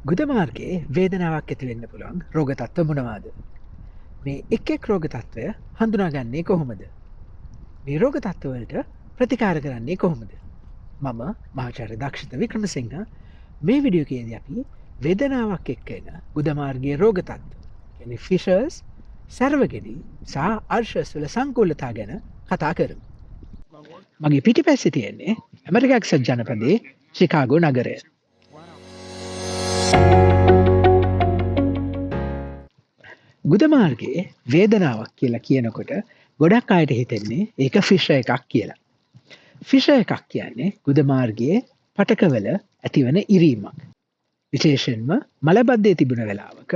ගුද මාර්ගයේ වේදනාවක් ඇති වෙන්න පුළුවන් රෝග තත්ත්ව මොනවාද? මේ එක් රෝග තත්ත්වය හඳුනාගන්නේ කොහොමද? මේ රෝග තත්ත්වවලට ප්‍රතිකාර කරන්නේ කොහොමද? මම මහාචාර්ය දක්ෂිත වික්‍රමසිංහ මේ වීඩියෝකේදී අපි වේදනාවක් එක්ක එන ගුද මාර්ගයේ රෝග තත්ත්ව, කියන්නේ ෆිෂර්ස්, සර්වගෙඩි සහ අර්ශස් වල සංකූලතා ගැන කතා කරමු. මගේ පිටිපස්සේ තියෙන්නේ ඇමරිකා එක්සත් ජනපදයේ ශිකාගෝ නගරය. ගුද මාර්ගයේ වේදනාවක් කියලා කියනකොට ගොඩක් අයට හිතෙන්නේ ඒක ෆිෂර් එකක් කියලා. ෆිෂර් එකක් කියන්නේ ගුද මාර්ගයේ පටකවල ඇතිවන ඉරීමක්. විශේෂයෙන්ම මලබද්ධය තිබුණ වෙලාවක,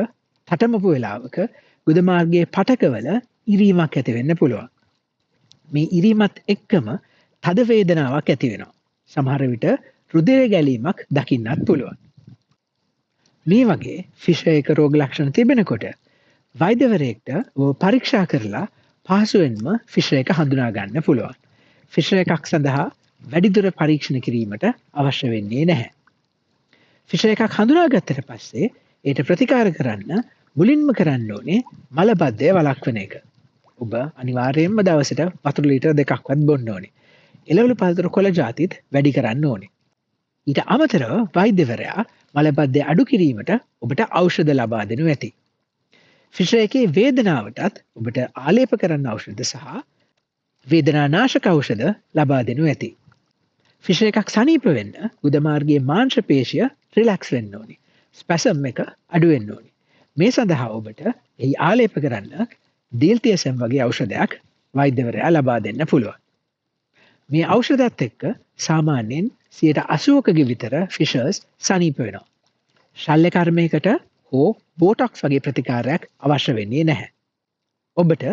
තටමපු වෙලාවක ගුද මාර්ගයේ පටකවල ඉරීමක් ඇති වෙන්න පුළුවන්. මේ ඉරීමත් එක්කම තද වේදනාවක් ඇති වෙනවා. සමහර විට රුධිර ගැලීමක් දකින්නත් පුළුවන්. මේ වගේ ෆිෂර් එක රෝග ලක්ෂණ තිබෙනකොට වෛද්‍යවරයෙක්ට පරීක්ෂා කරලා පහසුවෙන්ම ෆිෂර් එක හඳුනා ගන්න පුළුවන්. ෆිෂර් එකක් සඳහා වැඩිදුර පරීක්ෂණ කිරීමට අවශ්‍ය වෙන්නේ නැහැ. ෆිෂර් එකක් හඳුනාගත්තට පස්සේ ඒට ප්‍රතිකාර කරන්න මුලින්ම කරන්න ඕනේ මලබද්ධය වළක්වන එක. ඔබ අනිවාර්යයෙන්ම දවසට වතුර ලීටර් 2ක්වත් බොන්න ඕනේ. එළවලු පළතුරු කොළ ජාතිත් වැඩි කරන්න ඕනේ. ඊට අමතරව වෛද්‍යවරයා මලබද්ධය අඩු කිරීමට ඔබට ඖෂධ ලබා දෙනු ඇති. ෆිෂර් එකේ වේදනාවටත් ඔබට ආලේප කරන්න ඖෂධ සහ වේදනානාශක ඖෂධ ලබා දෙනු ඇති. ෆිෂර් එකක් සනීප වෙන්න ගුද මාර්ගයේ මාංශ පේශිය රිලැක්ස් වෙන්න ඕනේ. ස්පැසම් එක අඩු වෙන්න ඕනේ. මේ සඳහා ඔබට එහි ආලේප කරන්න ඩීල්ටිඑස්එම් වගේ ඖෂධයක් වෛද්‍යවරයා ලබා දෙන්න පුළුවන්. මේ ඖෂධත් එක්ක සාමාන්‍යයෙන් 80%ක විතර ෆිෂර්ස් සනීප වෙනවා. ශල්‍ය කර්මයකට හෝ බෝටොක්ස් වගේ ප්‍රතිකාරයක් අවශ්‍ය වෙන්නේ නැහැ. ඔබට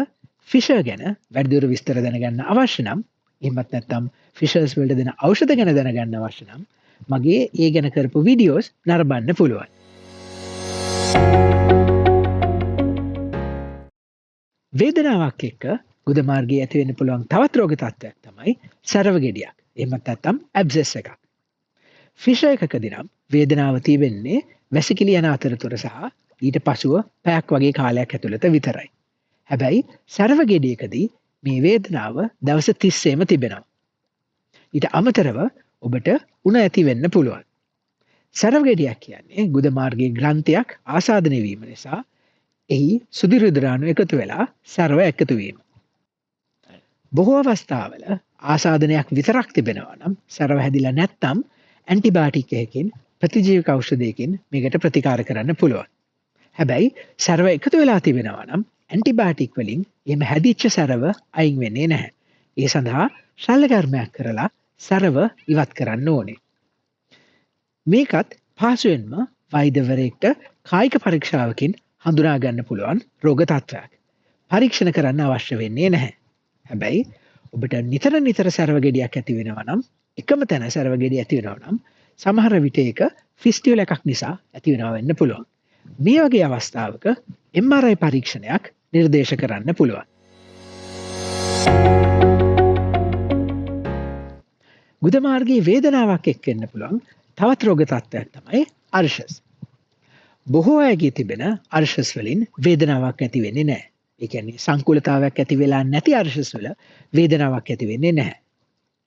ෆිෂර් ගැන වැඩිදුර විස්තර දැනගන්න අවශ්‍ය නම්, එහෙමත් නැත්නම් ෆිෂර්ස් වලට දෙන ඖෂධ ගැන දැනගන්න අවශ්‍ය නම් මගේ ඒ ගැන කරපු වීඩියෝස් නරඹන්න පුළුවන්. වේදනාවක් එක්ක ගුද මාර්ගයේ ඇති වෙන්න පුළුවන් තවත් රෝග තත්ත්වයක් තමයි සරව ගෙඩියක්. එහෙමත් නැත්නම් ඇබ්සෙස් එකක්. ෆිෂර් එකකදී නම් වේදනාව තියෙන්නේ වැසිකිලි යන අතරතුර සහ ඊට පසුව පැයක් වගේ කාලයක් ඇතුළත විතරයි. හැබැයි සරව ගෙඩියකදී මේ වේදනාව දවස් 30ෙම තිබෙනවා. ඊට අමතරව ඔබට උණ ඇති වෙන්න පුළුවන්. සරව ගෙඩියක් කියන්නේ ගුද මාර්ගයේ ග්‍රන්ථියක් ආසාදනය වීම නිසා එහි සුදි රුධිරාණු එකතු වෙලා සරව එකතු වීම. බොහෝ අවස්ථාවල ආසාදනයක් විතරක් තිබෙනවා නම් සරව හැදිලා නැත්නම් ඇන්ටිබයොටික් එකකින් ප්‍රතිජීවක ඖෂධයකින් මේකට ප්‍රතිකාර කරන්න පුළුවන්. හැබැයි සරව එකතු වෙලා තිබෙනවා නම් ඇන්ටිබයොටික් වලින් එහෙම හැදිච්ච සරව අයින් වෙන්නේ නැහැ. ඒ සඳහා ශල්‍ය කර්මයක් කරලා සරව ඉවත් කරන්න ඕනේ. මේකත් පහසුවෙන්ම වෛද්‍යවරයෙක්ට කායික පරීක්ෂාවකින් හඳුනා ගන්න පුළුවන් රෝග තත්ත්වයක්. පරීක්ෂණ කරන්න අවශ්‍ය වෙන්නේ නැහැ. හැබැයි ඔබට නිතර සරව ගෙඩියක් ඇති වෙනවා නම්, එකම තැන සරව ගෙඩිය ඇති වෙනවා නම් සමහර විට ඒක ෆිස්ටියුල එකක් නිසා ඇති වෙනවා වෙන්න පුළුවන්. මේ වගේ අවස්ථාවක MRI පරීක්ෂණයක් නිර්දේශ කරන්න පුළුවන්. ගුද මාර්ගයේ වේදනාවක් එක්ක එන්න පුළුවන් තවත් රෝග තත්ත්වයක් තමයි අර්ශස්. බොහෝ අයගේ තිබෙන අර්ශස් වලින් වේදනාවක් ඇති වෙන්නේ නැහැ. ඒ කියන්නේ සංකූලතාවයක් ඇති වෙලා නැති අර්ශස් වල වේදනාවක් ඇති වෙන්නේ නැහැ.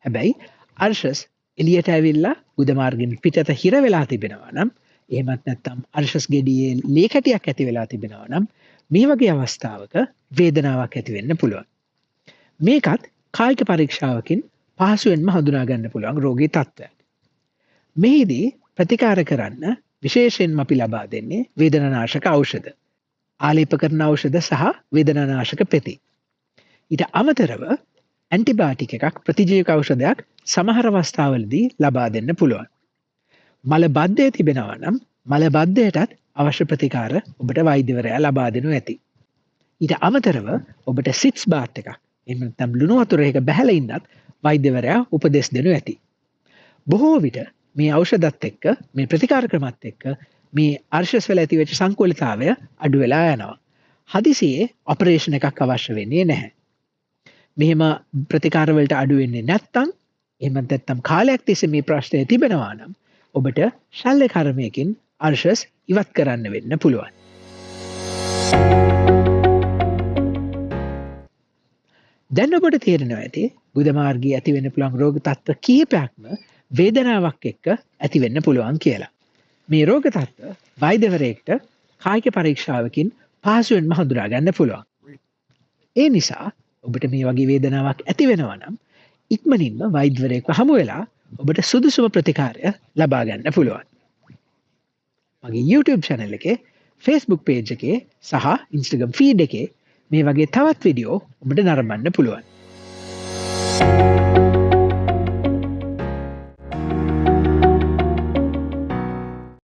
හැබැයි අර්ශස් එළියට ඇවිල්ලා ගුද මාර්ගෙන් පිටත හිර වෙලා තිබෙනවා නම්, එහෙමත් නැත්නම් අර්ශස් ගෙඩියේ ලේ කැටියක් ඇති වෙලා තිබෙනවා නම් මේ වගේ අවස්ථාවක වේදනාවක් ඇති වෙන්න පුළුවන්. මේකත් කායික පරීක්ෂාවකින් පහසුවෙන්ම හඳුනා ගන්න පුළුවන් රෝගී තත්ත්වයක්. මෙහිදී ප්‍රතිකාර කරන්න විශේෂයෙන්ම අපි ලබා දෙන්නේ වේදනානාශක ඖෂධ, ආලේප කරන ඖෂධ සහ වේදනානාශක පෙති. ඊට අමතරව ඇන්ටිබයොටික් එකක්, ප්‍රතිජීවක ඖෂධයක් සමහර අවස්ථාවලදී ලබා දෙන්න පුළුවන්. මලබද්ධය තිබෙනවා නම් මලබද්ධයටත් අවශ්‍ය ප්‍රතිකාර ඔබට වෛද්‍යවරයා ලබා දෙනු ඇති. ඊට අමතරව ඔබට සිට්ස් බාත් එකක්, එහෙම නැත්නම් ලුණු වතුරයක බැහැලා ඉන්නත් වෛද්‍යවරයා උපදෙස් දෙනු ඇති. බොහෝ විට මේ ඖෂධත් එක්ක, මේ ප්‍රතිකාර ක්‍රමත් එක්ක මේ අර්ශස් වල ඇතිවෙච්ච සංකූලතාවය අඩු වෙලා යනවා. හදිසියේ ඔපරේෂන් එකක් අවශ්‍ය වෙන්නේ නැහැ. මෙහෙම ප්‍රතිකාර වලට අඩු වෙන්නේ නැත්නම්, එහෙම නැත්නම් කාලයක් තිස්සේ මේ ප්‍රශ්නය තිබෙනවා නම් ඔබට ශල්‍ය කර්මයකින් අර්ශස් ඉවත් කරන්න වෙන්න පුළුවන්. දැන් ඔබට තේරෙනවා ඇති ගුදමාර්ගයේ ඇතිවෙන්න පුළුවන් රෝග තත්ත්ව කීපයක්ම වේදනාවක් එක්ක ඇතිවෙන්න පුළුවන් කියලා. මේ රෝග තත්ත්ව වෛද්‍යවරයෙක්ට කායික පරීක්ෂාවකින් පහසුවෙන්ම හඳුනා ගන්න පුළුවන්. ඒ නිසා ඔබට මේ වගේ වේදනාවක් ඇති වෙනවා නම් ඉක්මනින්ම වෛද්‍යවරයෙක්ව හමු වෙලා ඔබට සුදුසුම ප්‍රතිකාරය ලබා ගන්න පුළුවන්. මගේ YouTube channel එකේ, Facebook page එකේ සහ Instagram feed එකේ මේ වගේ තවත් වීඩියෝ ඔබට නරඹන්න පුළුවන්.